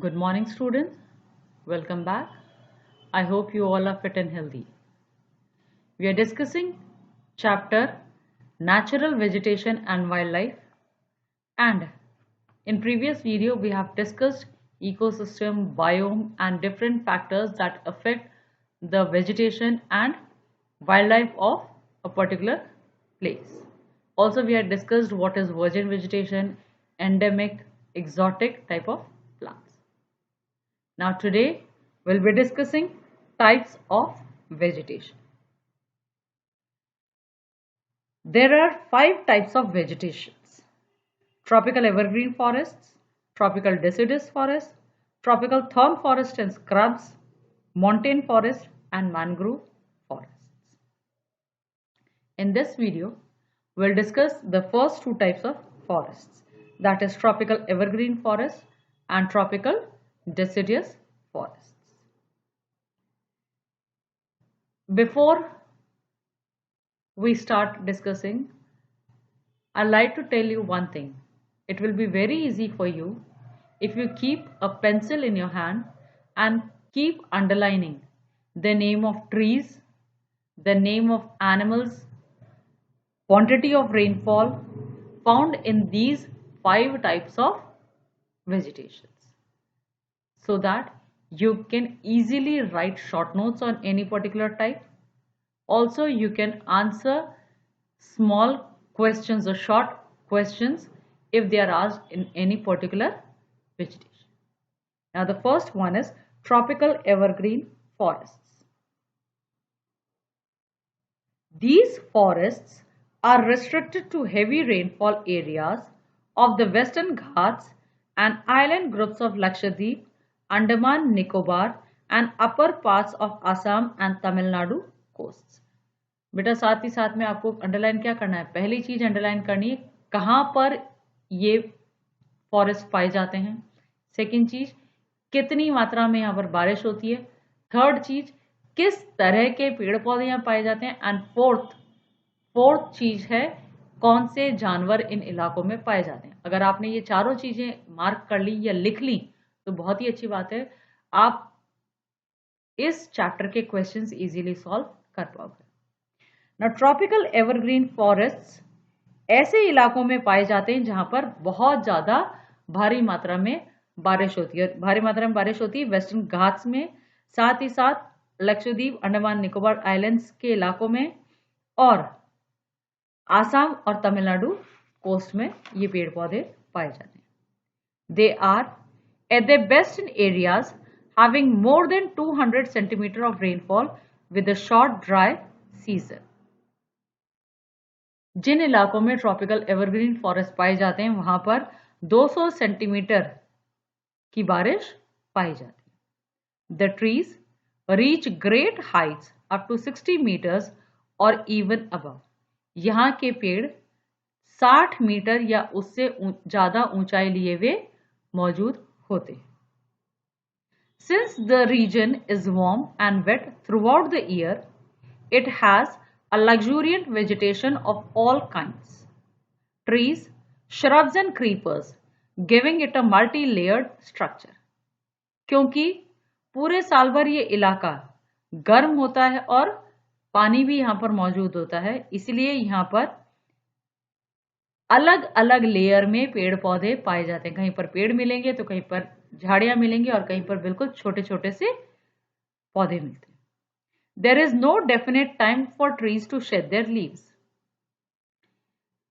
Good morning, students. Welcome back. I hope you all are fit and healthy. We are discussing chapter Natural Vegetation and Wildlife, and in previous video we have discussed ecosystem, biome and different factors that affect the vegetation and wildlife of a particular place. Also, we had discussed what is virgin vegetation, endemic, exotic type of plants. Now today we'll be discussing types of vegetation. There are 5 types of vegetations: tropical evergreen forests, tropical deciduous forests, tropical thorn forest and scrubs, montane forest and mangrove forests. In this video, we'll discuss the first 2 types of forests, that is tropical evergreen forest and tropical deciduous forests. Before we start discussing, I'd like to tell you one thing. It will be very easy for you if you keep a pencil in your hand and keep underlining the name of trees, the name of animals, quantity of rainfall found in these 5 types of vegetations, so that you can easily write short notes on any particular type. Also, you can answer small questions or short questions if they are asked in any particular vegetation. Now, the first one is tropical evergreen forests. These forests are restricted to heavy rainfall areas of the Western Ghats and island groups of Lakshadweep, Andaman Nicobar and upper parts of Assam and Tamil Nadu coasts. बेटा साथ ही साथ में आपको underline क्या करना है? पहली चीज अंडरलाइन करनी है कहां पर ये फॉरेस्ट पाए जाते हैं। सेकंड चीज कितनी मात्रा में यहाँ पर बारिश होती है। थर्ड चीज किस तरह के पेड़ पौधे यहाँ पाए जाते हैं। एंड फोर्थ चीज है कौन से जानवर इन इलाकों में पाए जाते हैं। अगर आपने ये चारों चीजें मार्क कर ली या लिख ली तो बहुत ही अच्छी बात है, आप इस चैप्टर के क्वेश्चंस इजीली सॉल्व कर पाओगे। ना ट्रॉपिकल एवरग्रीन फॉरेस्ट्स ऐसे इलाकों में पाए जाते हैं जहां पर बहुत ज्यादा भारी मात्रा में बारिश होती है। भारी मात्रा में बारिश होती है वेस्टर्न घाट्स में, साथ ही साथ लक्षद्वीप, अंडमान निकोबार आइलैंड्स के इलाकों में और आसाम और तमिलनाडु कोस्ट में ये पेड़ पौधे पाए जाते हैं। They are at their best in areas having more than 200 centimeter of rainfall with a short dry season. जिन इलाकों में ट्रॉपिकल एवरग्रीन फॉरेस्ट पाए जाते हैं वहां पर 200 सेंटीमीटर की बारिश पाई जाती है। The trees reach great heights up to 60 meters or even above. यहाँ के पेड़ 60 मीटर या उससे ज्यादा ऊंचाई लिए हुए मौजूद होते हैं। Since the region is warm and wet throughout the year, it has a luxuriant vegetation of all kinds, trees, shrubs and creepers, giving it a multi-layered structure. क्योंकि पूरे साल भर ये इलाका गर्म होता है और पानी भी यहाँ पर मौजूद होता है, इसलिए यहाँ पर अलग अलग लेयर में पेड़ पौधे पाए जाते हैं। कहीं पर पेड़ मिलेंगे तो कहीं पर झाड़ियां मिलेंगी और कहीं पर बिल्कुल छोटे छोटे से पौधे मिलते हैं। There is no definite time for trees to shed their leaves.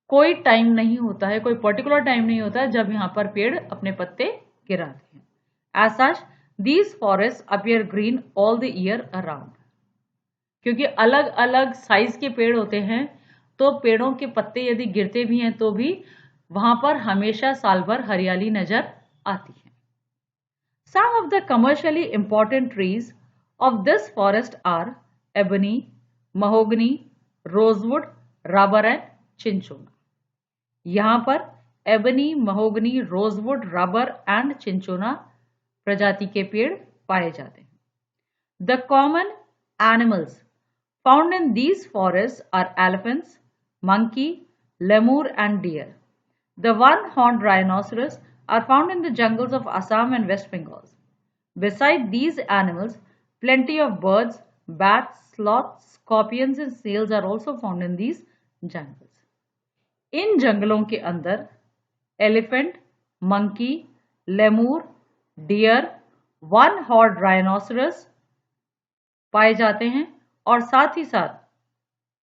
कोई टाइम नहीं होता है, कोई पर्टिकुलर टाइम नहीं होता है जब यहाँ पर पेड़ अपने पत्ते गिराते हैं। As such these forest appear green all the year around. क्योंकि अलग अलग साइज के पेड़ होते हैं तो पेड़ों के पत्ते यदि गिरते भी हैं तो भी वहां पर हमेशा साल भर हरियाली नजर आती है। Some of the commercially important trees of this forest are ebony, mahogany, rosewood, rubber and cinchona. यहाँ पर ebony, mahogany, rosewood, rubber and cinchona प्रजाति के पेड़ पाए जाते हैं। The common animals found in these forests are elephants, monkey, lemur and deer. The one-horned rhinoceros, are found in the jungles of Assam and West Bengal. Besides these animals, plenty of birds, bats, sloths, scorpions and snails are also found in these jungles. इन जंगलों के अंदर elephant, monkey, lemur, deer, one horn rhinoceros पाए जाते हैं और साथ ही साथ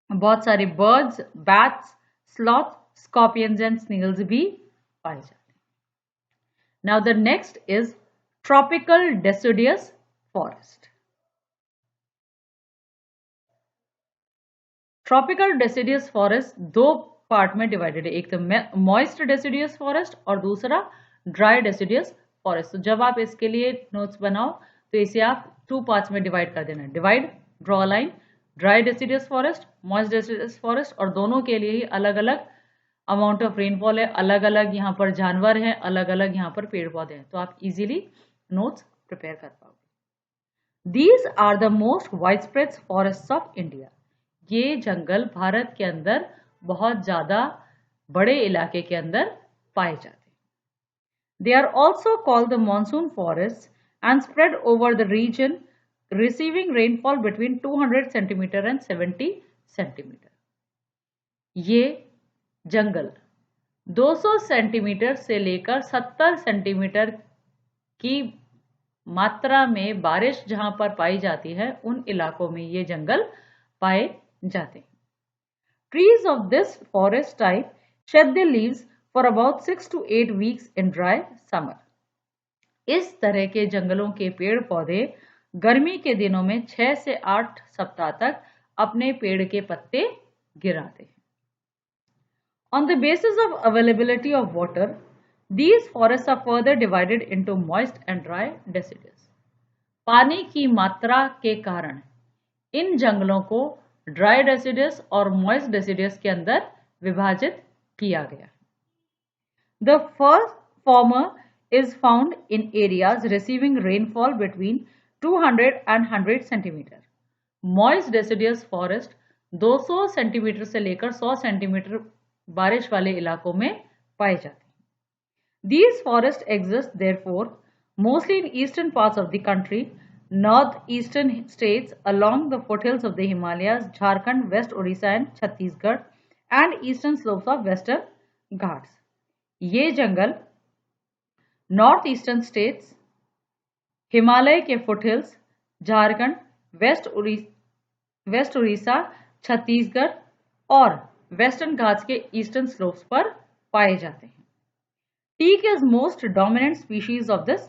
बहुत सारे birds, bats, sloth, scorpions and snails भी पाए जाते हैं. Now the next is tropical deciduous forest. Tropical deciduous forest दो पार्ट में डिवाइडेड है, एक तो मॉइस्ट डेसिडियस फॉरेस्ट और दूसरा ड्राई डेसिडियस फॉरेस्ट. तो जब आप इसके लिए नोट्स बनाओ तो इसे आप 2 पार्ट्स में डिवाइड कर देना. Divide, draw line, dry deciduous forest, moist deciduous forest, और दोनों के लिए ही अलग अलग अमाउंट ऑफ रेनफॉल है, अलग अलग यहाँ पर जानवर हैं, अलग अलग यहाँ पर पेड़ पौधे हैं. तो आप इजीली नोट्स प्रिपेयर कर पाओगे. These are the most wide spread forest of India. ये जंगल भारत के अंदर बहुत ज्यादा बड़े इलाके के अंदर पाए जाते हैं. They are also called the monsoon forest and spread over the region receiving rainfall between 200 centimetre and 70 centimetre. ये जंगल 200 सेंटीमीटर से लेकर 70 सेंटीमीटर की मात्रा में बारिश जहां पर पाई जाती है उन इलाकों में ये जंगल पाए जाते हैं. Trees of this forest type shed their leaves for about 6 to 8 weeks in dry summer. इस तरह के जंगलों के पेड़ पौधे गर्मी के दिनों में 6 से 8 सप्ताह तक अपने पेड़ के पत्ते गिराते हैं. On the basis of availability of water, these forests are further divided into moist and dry deciduous. पानी की मात्रा के कारण इन जंगलों को ड्राई डेसिडियस और मॉइस्ट डेसिडियस के अंदर विभाजित किया गया. The first former is found in areas receiving rainfall between 200 and 100 centimeter. Moist deciduous forest 200 centimetre से लेकर 100 सेंटीमीटर बारिश वाले इलाकों में पाए जाते हैं. These forests exist therefore mostly in eastern parts of the country, northeastern states along the foothills of the Himalayas, Jharkhand, West Orissa and Chhattisgarh, and eastern slopes of Western Ghats. ये जंगल north eastern states, Himalaya के foothills, Jharkhand, waste Orissa, Chhattisgarh और western Ghats के eastern slopes पर पाए जाते हैं. Teak is most dominant species of this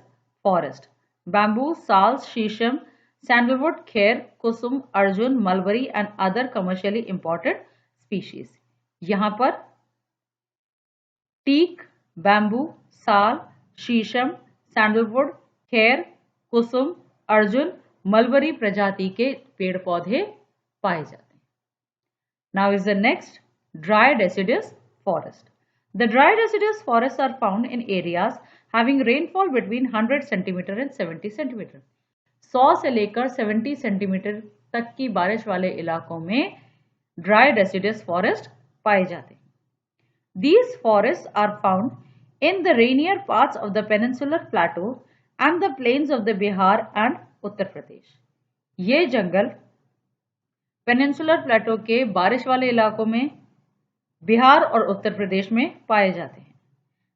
forest. Bamboo, साल, शीशम, sandalwood, Kher, Kusum, Arjun, mulberry and other commercially important species. यहाँ पर टीक, बैम्बू, साल, शीशम, सैंडलवुड, खेर, कुसुम, अर्जुन, मलबरी प्रजाति के पेड़ पौधे पाए जाते हैं. Now is the next dry deciduous forest. The dry deciduous forests are found in areas having rainfall between 100 centimeter and 70 centimeter. 100 से लेकर 70 सेंटीमीटर तक की बारिश वाले इलाकों में ड्राई डेसिडियस फॉरेस्ट पाए जाते हैं. These forests are found in the rainier parts of the peninsular plateau and the plains of the Bihar and Uttar Pradesh. ये जंगल पेनिनसुलर प्लेटो के बारिश वाले इलाकों में, बिहार और उत्तर प्रदेश में पाए जाते हैं.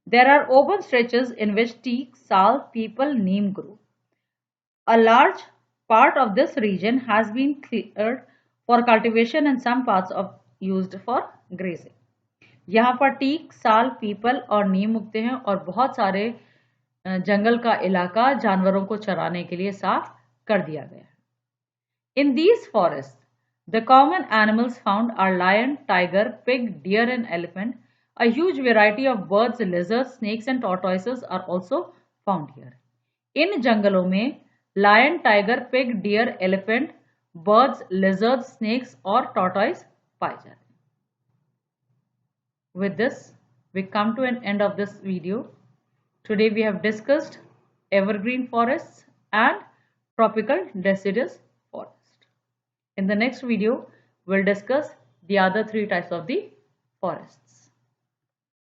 There are open stretches in which teak, sal, peepal, neem grow. A large part of this region has been cleared for cultivation and some parts of used for grazing. यहाँ पर टीक, साल, पीपल और नीम उगते हैं और बहुत सारे जंगल का इलाका जानवरों को चराने के लिए साफ कर दिया गया है. In these forests, the common animals found are lion, tiger, pig, deer and elephant. A huge variety of birds, lizards, snakes and tortoises are also found here. इन जंगलों में lion, tiger, pig, deer, elephant, birds, lizards, snakes और tortoise पाए जाते हैं. With this, we come to an end of this video. Today we have discussed evergreen forests and tropical deciduous forests. In the next video, we'll discuss the other 3 types of the forests.